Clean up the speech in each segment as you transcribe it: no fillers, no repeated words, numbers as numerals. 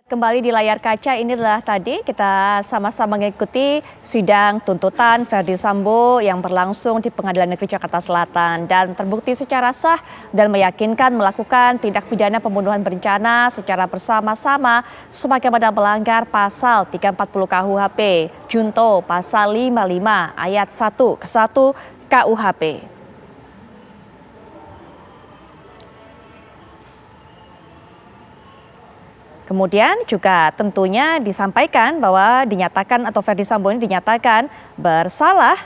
Kembali di layar kaca, ini adalah tadi kita sama-sama mengikuti sidang tuntutan Ferdy Sambo yang berlangsung di Pengadilan Negeri Jakarta Selatan dan terbukti secara sah dan meyakinkan melakukan tindak pidana pembunuhan berencana secara bersama-sama sebagaimana melanggar pasal 340 KUHP, junto pasal 55 ayat 1 ke 1 KUHP. Kemudian juga tentunya disampaikan bahwa dinyatakan atau Ferdy Sambo ini dinyatakan bersalah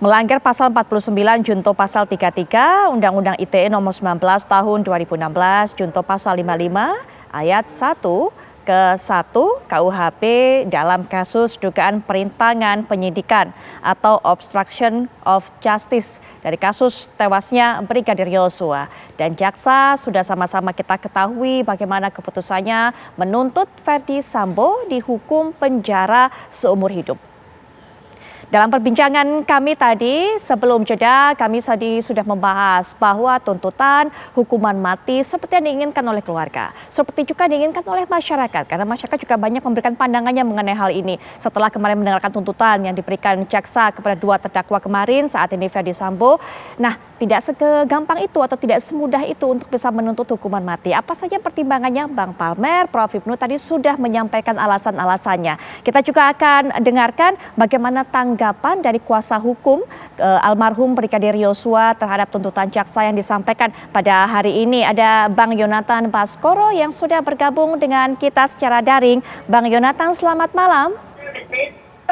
melanggar pasal 49 junto pasal 33 Undang-Undang ITE nomor 19 tahun 2016 junto pasal 55 ayat 1 ke 1 KUHP dalam kasus dugaan perintangan penyidikan atau obstruction of justice dari kasus tewasnya Brigadir Yosua. Dan jaksa sudah sama-sama kita ketahui bagaimana keputusannya menuntut Ferdy Sambo dihukum penjara seumur hidup. Dalam perbincangan kami tadi, sebelum jeda, kami tadi sudah membahas bahwa tuntutan hukuman mati seperti yang diinginkan oleh keluarga, seperti juga diinginkan oleh masyarakat, karena masyarakat juga banyak memberikan pandangannya mengenai hal ini. Setelah kemarin mendengarkan tuntutan yang diberikan jaksa kepada dua terdakwa kemarin, saat ini Ferdy Sambo. Nah, tidak segampang itu atau tidak semudah itu untuk bisa menuntut hukuman mati. Apa saja pertimbangannya? Bang Palmer, Prof. Hipnu tadi sudah menyampaikan alasan-alasannya. Kita juga akan dengarkan bagaimana tanggapan dari kuasa hukum almarhum Brigadir Yosua terhadap tuntutan jaksa yang disampaikan pada hari ini. Ada Bang Yonatan Baskoro yang sudah bergabung dengan kita secara daring. Bang Yonatan, selamat malam.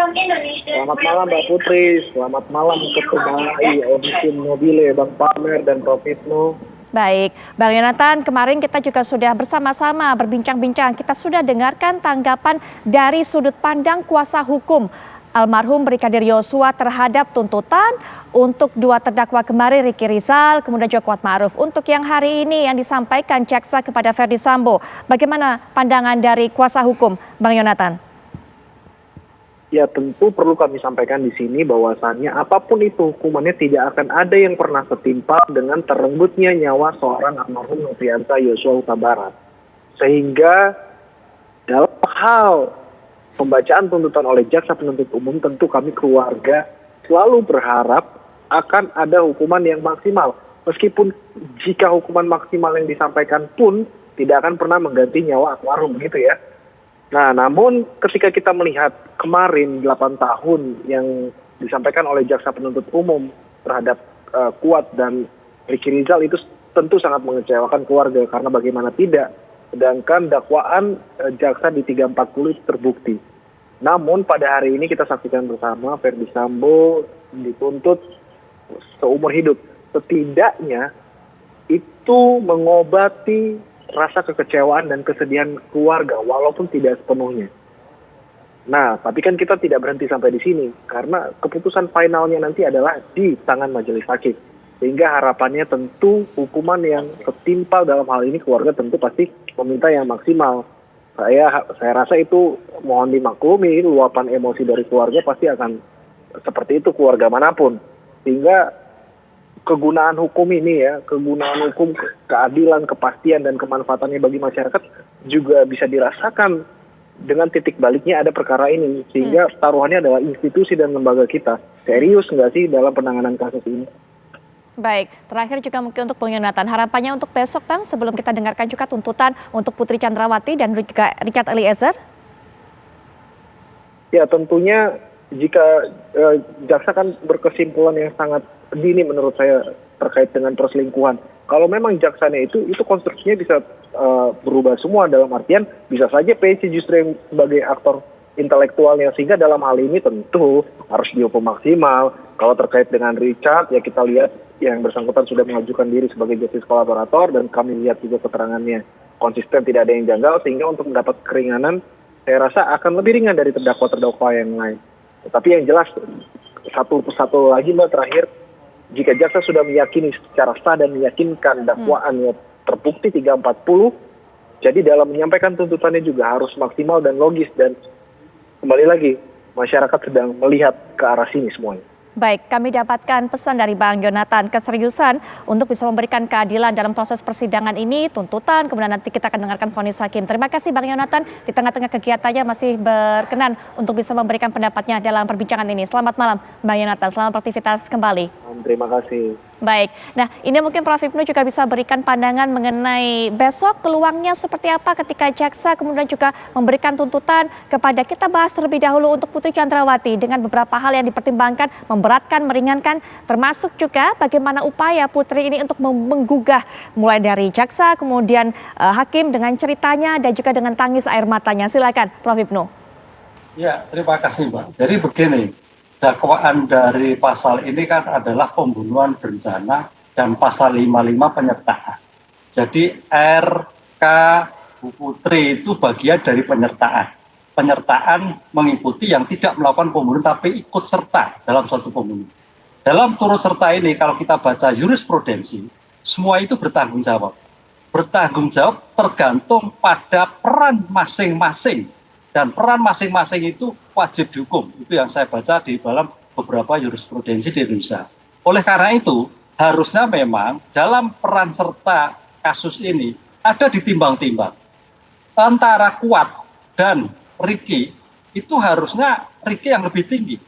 Selamat malam Mbak Putri, selamat malam Ketua Audisin Mobile, Bang Palmer dan Prof. Hipnu. Baik, Bang Yonatan, kemarin kita juga sudah bersama-sama berbincang-bincang. Kita sudah dengarkan tanggapan dari sudut pandang kuasa hukum almarhum Brigadir Yosua terhadap tuntutan untuk dua terdakwa kemarin, Ricky Rizal, kemudian juga Kuat Ma'ruf. Untuk yang hari ini yang disampaikan jaksa kepada Ferdy Sambo, bagaimana pandangan dari kuasa hukum, Bang Yonatan? Ya, tentu perlu kami sampaikan di sini bahwasannya apapun itu hukumannya tidak akan ada yang pernah setimpal dengan terenggutnya nyawa seorang almarhum Nofriansah Yosua Huta Barat. Sehingga dalam hal pembacaan tuntutan oleh jaksa penuntut umum, tentu kami keluarga selalu berharap akan ada hukuman yang maksimal. Meskipun jika hukuman maksimal yang disampaikan pun tidak akan pernah mengganti nyawa almarhum, begitu ya. Nah, namun ketika kita melihat kemarin 8 tahun yang disampaikan oleh jaksa penuntut umum terhadap Kuat dan Ricky Rizal, itu tentu sangat mengecewakan keluarga, karena bagaimana tidak, sedangkan dakwaan jaksa di 340 itu terbukti. Namun pada hari ini kita saksikan bersama Ferdy Sambo dituntut seumur hidup. Setidaknya itu mengobati rasa kekecewaan dan kesedihan keluarga, walaupun tidak sepenuhnya. Nah, tapi kan kita tidak berhenti sampai di sini, karena keputusan finalnya nanti adalah di tangan majelis hakim. Sehingga harapannya tentu hukuman yang setimpal dalam hal ini, keluarga tentu pasti meminta yang maksimal. Saya rasa itu mohon dimaklumi, luapan emosi dari keluarga pasti akan seperti itu, keluarga manapun. Sehingga kegunaan hukum ini ya, kegunaan hukum, keadilan, kepastian, dan kemanfaatannya bagi masyarakat juga bisa dirasakan dengan titik baliknya ada perkara ini. Sehingga taruhannya adalah institusi dan lembaga kita. Serius nggak sih dalam penanganan kasus ini? Baik, terakhir juga mungkin untuk Bang Yonatan, harapannya untuk besok Bang, sebelum kita dengarkan juga tuntutan untuk Putri Chandrawati dan juga Richard Eliezer? Ya, tentunya jika jaksa kan berkesimpulan yang sangat dini menurut saya terkait dengan perselingkuhan. Kalau memang jaksanya itu konstruksinya bisa berubah semua, dalam artian bisa saja PJ justru yang sebagai aktor intelektualnya, sehingga dalam hal ini tentu harus dihukum maksimal. Kalau terkait dengan Richard, ya kita lihat yang bersangkutan sudah mengajukan diri sebagai justice kolaborator, dan kami lihat juga keterangannya konsisten, tidak ada yang janggal, sehingga untuk mendapat keringanan saya rasa akan lebih ringan dari terdakwa-terdakwa yang lain. Tetapi yang jelas satu lagi Mbak, terakhir, jika jaksa sudah meyakini secara sah dan meyakinkan dakwaannya terbukti 340, jadi dalam menyampaikan tuntutannya juga harus maksimal dan logis, dan kembali lagi masyarakat sedang melihat ke arah sini semuanya. Baik, kami dapatkan pesan dari Bang Yonatan, keseriusan untuk bisa memberikan keadilan dalam proses persidangan ini, tuntutan, kemudian nanti kita akan dengarkan vonis hakim. Terima kasih Bang Yonatan, di tengah-tengah kegiatannya masih berkenan untuk bisa memberikan pendapatnya dalam perbincangan ini. Selamat malam Bang Yonatan, selamat beraktivitas kembali. Terima kasih. Baik, nah ini mungkin Prof. Hipnu juga bisa berikan pandangan mengenai besok peluangnya seperti apa ketika jaksa kemudian juga memberikan tuntutan kepada, kita bahas terlebih dahulu untuk Putri Chandrawati dengan beberapa hal yang dipertimbangkan, memberatkan, meringankan, termasuk juga bagaimana upaya Putri ini untuk menggugah mulai dari jaksa kemudian hakim dengan ceritanya dan juga dengan tangis air matanya. Silakan Prof. Hipnu. Ya, terima kasih Mbak. Jadi begini, dakwaan dari pasal ini kan adalah pembunuhan berencana dan pasal 55 penyertaan. Jadi RK Bu Putri itu bagian dari penyertaan. Penyertaan mengikuti yang tidak melakukan pembunuhan tapi ikut serta dalam suatu pembunuhan. Dalam turut serta ini kalau kita baca jurisprudensi, semua itu bertanggung jawab. Bertanggung jawab tergantung pada peran masing-masing. Dan peran masing-masing itu wajib dihukum. Itu yang saya baca di dalam beberapa jurisprudensi di Indonesia. Oleh karena itu, harusnya memang dalam peran serta kasus ini ada ditimbang-timbang. Antara Kuat dan Riki, itu harusnya Riki yang lebih tinggi.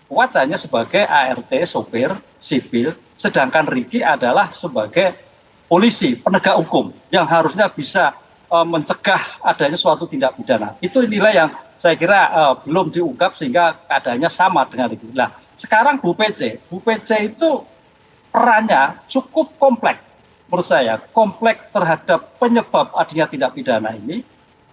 Kuat hanya sebagai ART, sopir, sipil, sedangkan Riki adalah sebagai polisi, penegak hukum, yang harusnya bisa mencegah adanya suatu tindak pidana. Itu nilai yang saya kira belum diungkap sehingga keadaannya sama dengan itu. Nah, sekarang Bu PC itu perannya cukup kompleks menurut saya, kompleks terhadap penyebab adanya tindak pidana ini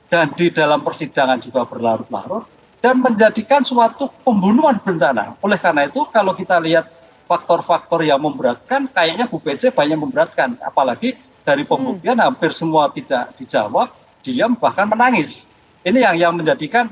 dan di dalam persidangan juga berlarut-larut dan menjadikan suatu pembunuhan berencana. Oleh karena itu kalau kita lihat faktor-faktor yang memberatkan, kayaknya Bu PC banyak memberatkan, apalagi dari pembuktian hampir semua tidak dijawab, diam bahkan menangis. Ini yang menjadikan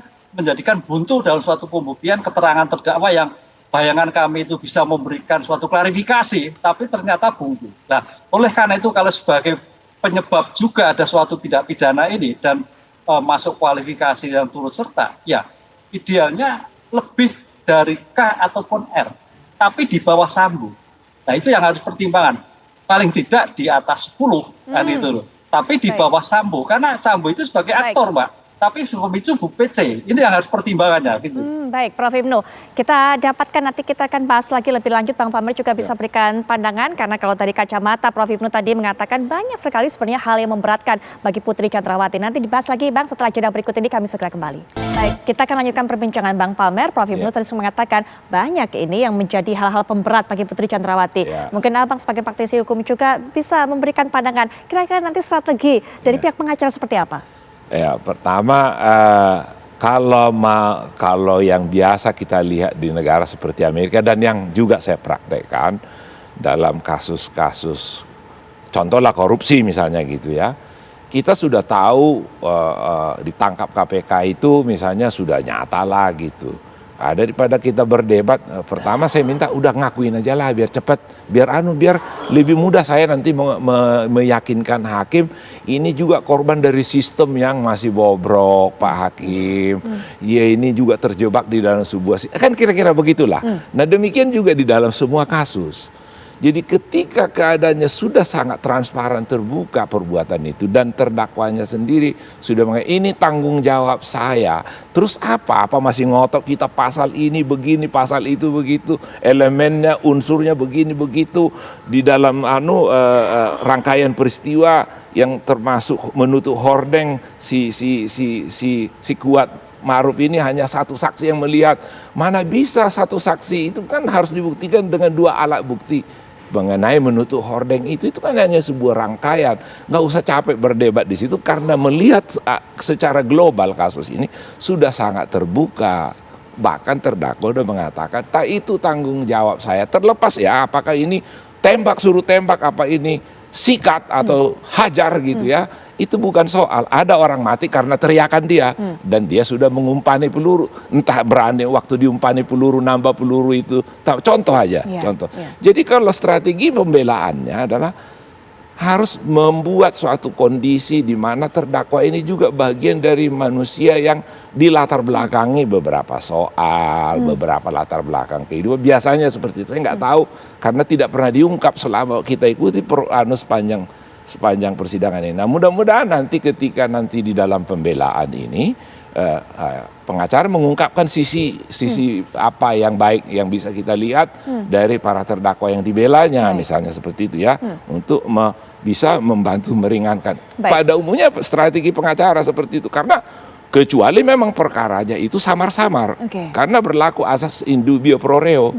buntu dalam suatu pembuktian, keterangan terdakwa yang bayangan kami itu bisa memberikan suatu klarifikasi, tapi ternyata buntu. Nah, oleh karena itu kalau sebagai penyebab juga ada suatu tindak pidana ini dan masuk kualifikasi yang turut serta, ya idealnya lebih dari K ataupun R, tapi di bawah Sambo. Nah itu yang harus pertimbangan. Paling tidak di atas 10 kan itu loh. Tapi di bawah Sambo, karena Sambo itu sebagai aktor Mbak. Tapi pemicu Bu PC, ini yang harus pertimbangannya gitu. Baik, Prof. Hipnu, kita dapatkan nanti kita akan bahas lagi lebih lanjut. Bang Palmer juga bisa berikan pandangan, karena kalau dari kacamata Prof. Hipnu tadi mengatakan banyak sekali sebenarnya hal yang memberatkan bagi Putri Chandrawati. Nanti dibahas lagi Bang setelah jeda berikut ini, kami segera kembali. Baik, kita akan lanjutkan perbincangan Bang Palmer. Prof. Hipnu tadi mengatakan banyak ini yang menjadi hal-hal pemberat bagi Putri Chandrawati. Mungkin Abang sebagai praktisi hukum juga bisa memberikan pandangan, kira-kira nanti strategi dari pihak pengacara seperti apa? Ya, pertama kalau yang biasa kita lihat di negara seperti Amerika dan yang juga saya praktekkan dalam kasus-kasus contohlah korupsi misalnya gitu ya, kita sudah tahu ditangkap KPK itu misalnya sudah nyata lah gitu. Daripada kita berdebat, pertama saya minta udah ngakuin aja lah biar cepat, biar lebih mudah saya nanti meyakinkan hakim ini juga korban dari sistem yang masih bobrok Pak Hakim. Ya ini juga terjebak di dalam sebuah, kan kira-kira begitulah. Nah demikian juga di dalam semua kasus. Jadi ketika keadaannya sudah sangat transparan terbuka perbuatan itu dan terdakwanya sendiri sudah mengatakan ini tanggung jawab saya. Terus apa masih ngotot kita pasal ini begini, pasal itu begitu, elemennya, unsurnya begini begitu di dalam rangkaian peristiwa yang termasuk menutup hordeng si Kuat Ma'ruf ini hanya satu saksi yang melihat. Mana bisa satu saksi, itu kan harus dibuktikan dengan 2 alat bukti. Mengenai menutup hordeng itu kan hanya sebuah rangkaian. Nggak usah capek berdebat di situ karena melihat secara global kasus ini sudah sangat terbuka. Bahkan terdakwa sudah mengatakan, tak itu tanggung jawab saya. Terlepas ya apakah ini suruh tembak, apa ini sikat atau hajar gitu ya. Itu bukan soal, ada orang mati karena teriakan dia dan dia sudah mengumpani peluru, entah berani waktu diumpani peluru nambah peluru itu, contoh aja, contoh. Jadi kalau strategi pembelaannya adalah harus membuat suatu kondisi di mana terdakwa ini juga bagian dari manusia yang dilatar belakangi beberapa soal, beberapa latar belakang kehidupan. Biasanya seperti itu. Saya nggak tahu karena tidak pernah diungkap selama kita ikuti sepanjang persidangan ini. Nah, mudah-mudahan nanti ketika nanti di dalam pembelaan ini pengacara mengungkapkan sisi apa yang baik yang bisa kita lihat dari para terdakwa yang dibelanya, misalnya seperti itu ya, untuk bisa membantu meringankan. Pada umumnya strategi pengacara seperti itu, karena kecuali memang perkaranya itu samar-samar, karena berlaku asas in dubio pro reo.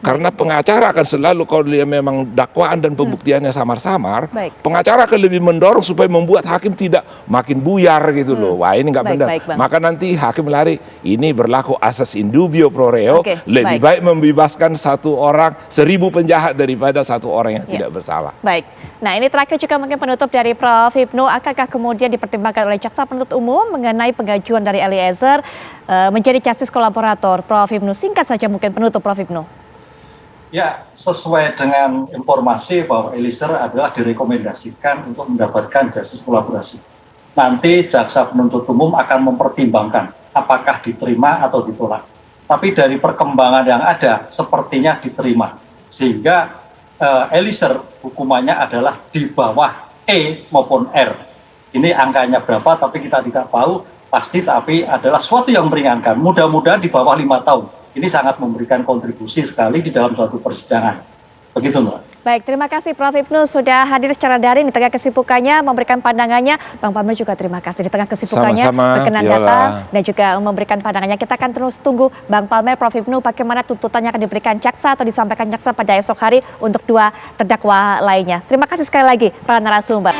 Karena pengacara akan selalu, kalau dia memang dakwaan dan pembuktiannya samar-samar, pengacara akan lebih mendorong supaya membuat hakim tidak makin buyar gitu loh. Wah, ini nggak benar. Maka nanti hakim lari, ini berlaku asas in dubio pro reo, lebih baik membebaskan satu orang 1000 penjahat daripada satu orang yang tidak bersalah. Baik. Nah, ini terakhir juga mungkin penutup dari Prof. Hipnu, akankah kemudian dipertimbangkan oleh jaksa penuntut umum mengenai pengajuan dari Eliezer menjadi justice kolaborator? Prof. Hipnu, singkat saja mungkin penutup Prof. Hipnu. Ya, sesuai dengan informasi bahwa Eliezer adalah direkomendasikan untuk mendapatkan justice kolaborasi. Nanti jaksa penuntut umum akan mempertimbangkan apakah diterima atau ditolak. Tapi dari perkembangan yang ada, sepertinya diterima. Sehingga Eliezer hukumannya adalah di bawah E maupun R. Ini angkanya berapa tapi kita tidak tahu pasti, tapi adalah suatu yang meringankan. Mudah-mudahan di bawah 5 tahun. Ini sangat memberikan kontribusi sekali di dalam suatu persidangan. Begitu, Mbak. Baik, terima kasih Prof. Hipnu sudah hadir secara daring di tengah kesibukannya, memberikan pandangannya. Bang Palmer juga terima kasih di tengah kesibukannya, berkenan datang dan juga memberikan pandangannya. Kita akan terus tunggu Bang Palmer, Prof. Hipnu, bagaimana tuntutannya akan diberikan jaksa atau disampaikan jaksa pada esok hari untuk 2 terdakwa lainnya. Terima kasih sekali lagi para narasumber.